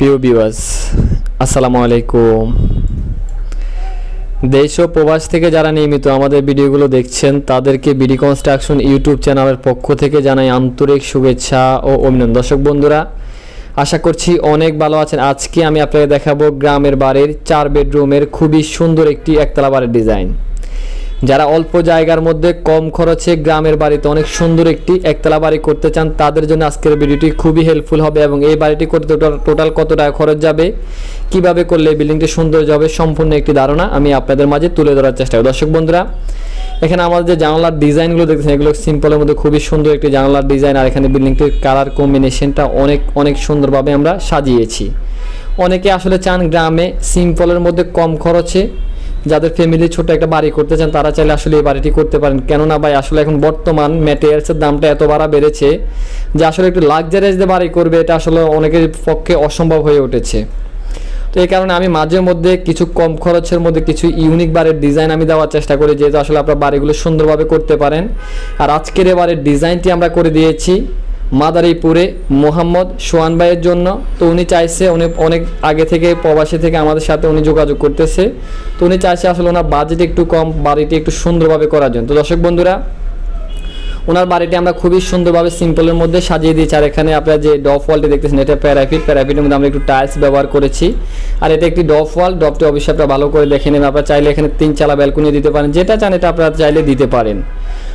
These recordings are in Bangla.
প্রিয় ভিউয়ার্স, আসসালামু আলাইকুম। দেশ ও প্রবাস থেকে যারা নিয়মিত আমাদের ভিডিওগুলো দেখছেন তাদেরকে বিডি কনস্ট্রাকশন ইউটিউব চ্যানেলের পক্ষ থেকে জানাই আন্তরিক শুভেচ্ছা ও অভিনন্দন। দর্শক বন্ধুরা, আশা করছি অনেক ভালো আছেন। আজকে আমি আপনাকে দেখাবো গ্রামের বাড়ির 4 বেডরুমের খুবই সুন্দর একটি একতলা বাড়ির ডিজাইন। যারা অল্প জায়গার মধ্যে কম খরচে গ্রামের বাড়িতে অনেক সুন্দর একটি একতলা বাড়ি করতে চান তাদের জন্য আজকের ভিডিওটি খুবই হেল্পফুল হবে এবং এই বাড়িটি করতে টোটাল কত টাকা খরচ যাবে, কিভাবে করলে বিল্ডিংটি সুন্দর হবে, সম্পূর্ণ একটি ধারণা আমি আপনাদের মাঝে তুলে ধরার চেষ্টা করি। দর্শক বন্ধুরা, এখানে আমাদের যে জানালার ডিজাইনগুলো দেখতেছেন এগুলো সিম্পলের মধ্যে খুবই সুন্দর একটি জানালার ডিজাইন, আর এখানে বিল্ডিংটির কালার কম্বিনেশনটা অনেক সুন্দরভাবে আমরা সাজিয়েছি। অনেকে আসলে চান গ্রামে সিম্পলের মধ্যে কম খরচে যাদের ফ্যামিলি ছোট একটা বাড়ি করতে চান তারা চাইলে আসলে এই বাড়িটি করতে পারেন। কেননা ভাই আসলে এখন বর্তমান ম্যাটেরিয়ালসের দামটা এত বাড়া বেড়েছে যে আসলে একটু লাক্সারিয়াস দিয়ে বাড়ি করবে এটা আসলে অনেকের পক্ষে অসম্ভব হয়ে উঠেছে। তো এই কারণে আমি মাঝে মধ্যে কিছু কম খরচের মধ্যে কিছু ইউনিক বাড়ির ডিজাইন আমি দেওয়ার চেষ্টা করি, যেহেতু আসলে আপনার বাড়িগুলো সুন্দরভাবে করতে পারেন। আর আজকের এই বাড়ির ডিজাইনটি আমরা করে দিয়েছি মাদারীপুরে মোহাম্মদ সোহান ভাইয়ের জন্য। তো উনি চাইছে, উনি অনেক আগে থেকে প্রবাসী থেকে আমাদের সাথে উনি যোগাযোগ করতেছে। তো উনি চাইছে আসলে ওনার বাজেট একটু কম, বাড়িটি একটু সুন্দরভাবে করার জন্য। তো দর্শক বন্ধুরা, ওনার বাড়িটি আমরা খুবই সুন্দরভাবে সিম্পলের মধ্যে সাজিয়ে দিয়েছি। আর এখানে আপনারা যে ডফ ওয়ালটি দেখতেছেন এটা প্যারাফিটের মধ্যে আমরা একটু টাইলস ব্যবহার করেছি। আর এটা একটি ডফ ওয়াল, ডফটি অবশ্যই আপনারা ভালো করে দেখে নেবেন। আপনারা চাইলে এখানে 3 চালা ব্যালকনি দিতে পারেন, যেটা চান এটা আপনারা চাইলে দিতে পারেন।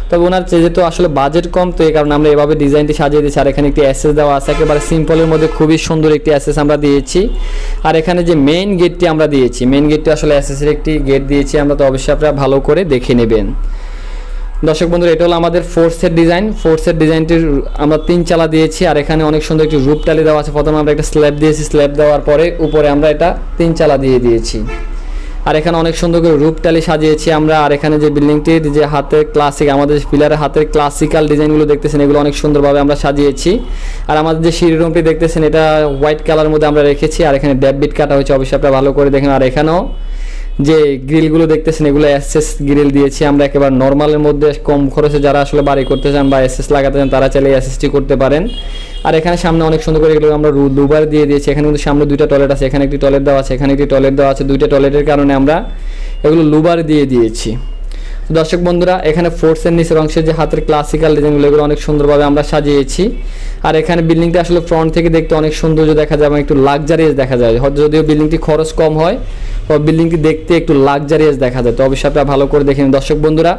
তবে ওনার যেহেতু আসলে বাজেট কম, তো এই কারণে আমরা এভাবে ডিজাইনটি সাজিয়ে দিয়েছি। আর এখানে একটি অ্যাসেস দেওয়া আছে, একেবারে সিম্পলের মধ্যে খুবই সুন্দর একটি অ্যাসেস আমরা দিয়েছি। আর এখানে যে মেইন গেটটি আমরা দিয়েছি, মেইন গেটটি আসলে অ্যাসেসের একটি গেট দিয়েছি আমরা, তো অবশ্যই আপনারা ভালো করে দেখে নেবেন। দর্শক বন্ধুরা, এটা হলো আমাদের ফোর্সের ডিজাইন। ফোর্সের ডিজাইনটির আমরা 3 চালা দিয়েছি। আর এখানে অনেক সুন্দর একটি রুফ টালি দেওয়া আছে। প্রথমে আমরা একটা স্ল্যাব দিয়েছি, স্ল্যাব দেওয়ার পরে উপরে আমরা এটা 3 চালা দিয়ে দিয়েছি। আর এখানে অনেক সুন্দর করে রুফ টালি সাজিয়েছি আমরা। আর এখানে যে বিল্ডিংটির যে হাতের ক্লাসিক, আমাদের পিলারের হাতের ক্লাসিক্যাল ডিজাইনগুলো দেখতেছেন এগুলো অনেক সুন্দরভাবে আমরা সাজিয়েছি। আর আমাদের যে সিঁড়ি রুমটি দেখতেছেন এটা হোয়াইট কালারের মধ্যে আমরা রেখেছি। আর এখানে ড্যাববিট কাটা হয়েছে, অবশ্যই আপনারা ভালো করে দেখেন। আর এখানেও যে গ্রিলগুলো দেখতেছেন এগুলো এসএস গ্রিল দিয়েছি আমরা, একেবারে নর্মালের মধ্যে কম খরচে যারা আসলে বাড়ি করতে চান বা এসএস লাগাতে চান তারা চাইলে এসএসটি করতে পারেন। আর এখানে সামনে অনেক সুন্দর করে এগুলো আমরা দুবার দিয়ে দিয়েছি। এখানে কিন্তু সামনে 2টা টয়লেট আছে, এখানে একটি টয়লেট দেওয়া আছে, এখানে একটি টয়লেট দেওয়া আছে। 2টা টয়লেটের কারণে আমরা এগুলো লুবার দিয়ে দিয়েছি। দর্শক বন্ধুরা, এখানে ফোর্সের নিচের অংশের যে হাতের ক্লাসিক্যাল ডিজাইনগুলো এগুলো অনেক সুন্দরভাবে আমরা সাজিয়েছি। আর এখানে বিল্ডিংটা আসলে ফ্রন্ট থেকে দেখতে অনেক সৌন্দর্য দেখা যায় এবং একটু লাক্সারিয়াস দেখা যায়। যদিও বিল্ডিংটি খরচ কম হয়, বিল্ডিংটি দেখতে একটু লাক্সারিয়াস দেখা যায়। তো অবশ্যই আপনারা ভালো করে দেখেন। দর্শক বন্ধুরা,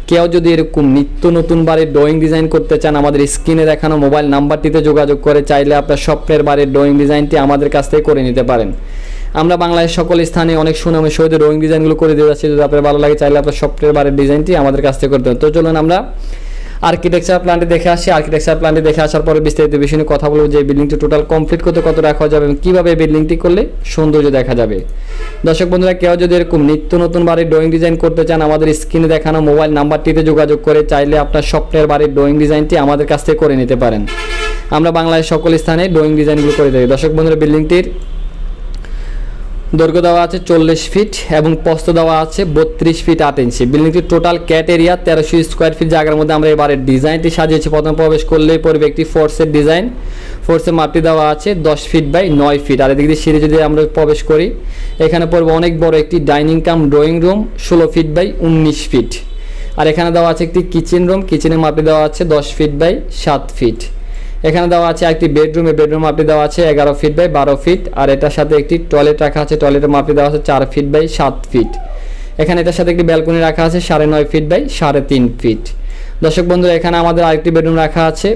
কেউ যদি এরকম নিত্য নতুন বাড়ির ড্রয়িং ডিজাইন করতে চান আমাদের স্ক্রিনে দেখানো মোবাইল নাম্বারটিতে যোগাযোগ করে চাইলে আপনার স্বপ্নের বাড়ির ড্রয়িং ডিজাইনটি আমাদের কাছ থেকে করে নিতে পারেন। আমরা বাংলাদেশের সকল স্থানে অনেক সুনামের সহিত ড্রয়িং ডিজাইনগুলো করে দিয়ে যাচ্ছি। যদি আপনার ভালো লাগে চাইলে আপনার স্বপ্নের বাড়ির ডিজাইনটি আমাদের কাছ থেকে করতে হবে। তো চলুন আমরা আর্কিটেকচার প্ল্যানটি দেখে আসি। আর্কিটেকচার প্ল্যানটি দেখে আসার পরে বিস্তারিত বিষয় নিয়ে কথা বলবো যে বিল্ডিংটি টোটাল কমপ্লিট করতে কত রাখা যাবে এবং কীভাবে বিল্ডিংটি করলে সৌন্দর্য দেখা যাবে। দর্শক বন্ধুরা, কেউ যদি এরকম নিত্য নতুন বাড়ির ড্রয়িং ডিজাইন করতে চান আমাদের স্ক্রিনে দেখানো মোবাইল নাম্বারটিতে যোগাযোগ করে চাইলে আপনার স্বপ্নের বাড়ির ড্রয়িং ডিজাইনটি আমাদের কাছ থেকে করে নিতে পারেন। আমরা বাংলাদেশের সকল স্থানে ড্রয়িং ডিজাইনগুলো করে থাকি। দর্শক বন্ধুরা, বিল্ডিংটির দৈর্ঘ্য দেওয়া আছে 40 ফিট এবং প্রস্থ দেওয়া আছে 32 ফিট 8 ইঞ্চি। বিল্ডিংটির total cat area 1300 square feet জায়গার মধ্যে আমরা এবারে ডিজাইনটি সাজিয়েছি। প্রথম প্রবেশ করলেই পড়বে একটি ফোর্সের ডিজাইন। ফোর্সের মাপটি দেওয়া আছে 10 ফিট বাই 9 ফিট। আর এদিক দিয়ে সিঁড়ি যদি আমরা প্রবেশ করি এখানে পড়বে অনেক বড় একটি dining cum drawing room 16 feet by 19 feet. আর এখানে দেওয়া আছে একটি কিচেন রুম, কিচেনের মাপটি দেওয়া আছে 10 ফিট বাই 7 ফিট। এখানে দেওয়া আছে একটি বেডরুম মাপটি দেওয়া আছে 11 ফিট বাই 12 ফিট। আর এটার সাথে একটি টয়লেট রাখা আছে, টয়লেটের মাপটি দেওয়া আছে 4 ফিট বাই 7 ফিট। এখানে এটার সাথে একটি ব্যালকনি রাখা আছে 9.5 ফিট বাই 3.5 ফিট। দর্শক বন্ধুরা, এখানে আমাদের আরেকটি বেডরুম রাখা আছে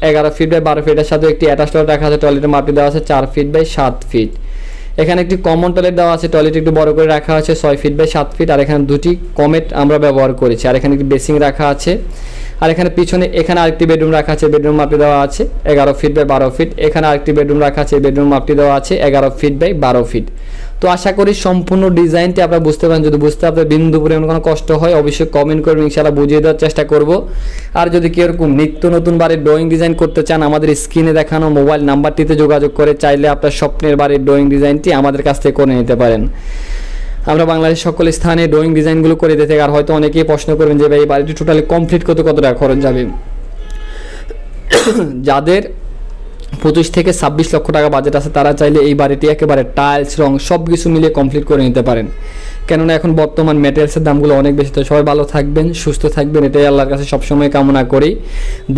11 ফিট বাই 12 ফিটের সাথে একটি অ্যাটাচ টয়লেট রাখা আছে, টয়লেটের মাপটি দেওয়া আছে 4 ফিট বাই 7 ফিট। এখানে একটি কমন টয়লেট দেওয়া আছে, টয়লেট একটু বড় করে রাখা আছে 6 ফিট বাই 7 ফিট। আর এখানে 2টি কমেট আমরা ব্যবহার করেছি। আর এখানে একটি বেসিং রাখা আছে। আর এখানে পিছনে এখানে আরেকটি বেডরুম রাখা আছে, বেডরুম মাপটি দেওয়া আছে 11 ফিট বাই 12 ফিট। এখানে আরেকটি বেডরুম রাখা আছে, বেডরুম মাপটি দেওয়া আছে 11 ফিট বাই 12 ফিট। তো আশা করি সম্পূর্ণ ডিজাইনটি আপনারা বুঝতে পারেন। যদি বুঝতে আপনার বিন্দু পরিমাণ কোনো কষ্ট হয় অবশ্যই কমেন্ট করবেন, ইনশাআল্লাহ বুঝিয়ে দেওয়ার চেষ্টা করব। আর যদি কেউ এরকম নিত্য নতুন বাড়ির ড্রয়িং ডিজাইন করতে চান আমাদের স্ক্রিনে দেখানো মোবাইল নাম্বারটিতে যোগাযোগ করে চাইলে আপনার স্বপ্নের বাড়ির ড্রয়িং ডিজাইনটি আমাদের কাছ থেকে করে নিতে পারেন। আমরা বাংলাদেশের সকল স্থানে ড্রয়িং ডিজাইনগুলো করে দিতে থাকি। আর হয়তো অনেকেই প্রশ্ন করবেন যে ভাই এই বাড়িটি টোটালি কমপ্লিট করতে কত টাকা খরচ যাবে। যাদের 25 থেকে 26 লক্ষ টাকা বাজেট আছে, তারা চাইলে এই বাড়িটি একেবারে টাইলস রং সব কিছু মিলিয়ে কমপ্লিট করে নিতে পারেন। কেননা এখন বর্তমান ম্যাটেরিয়ালসের দামগুলো অনেক বেশি। তো সবাই ভালো থাকবেন, সুস্থ থাকবেন, এটাই আল্লাহর কাছে সবসময় কামনা করি।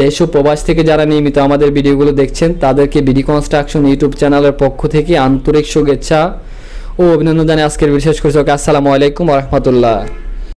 দেশ ও প্রবাস থেকে যারা নিয়মিত আমাদের ভিডিওগুলো দেখছেন তাদেরকে বিডি কনস্ট্রাকশন ইউটিউব চ্যানেলের পক্ষ থেকে আন্তরিক শুভেচ্ছা ও অভিনন্দন জানিয়ে আজকের ভিডিও শেষ করছি। ওকে, আসসালামু আলাইকুম ওয়া রাহমাতুল্লাহ।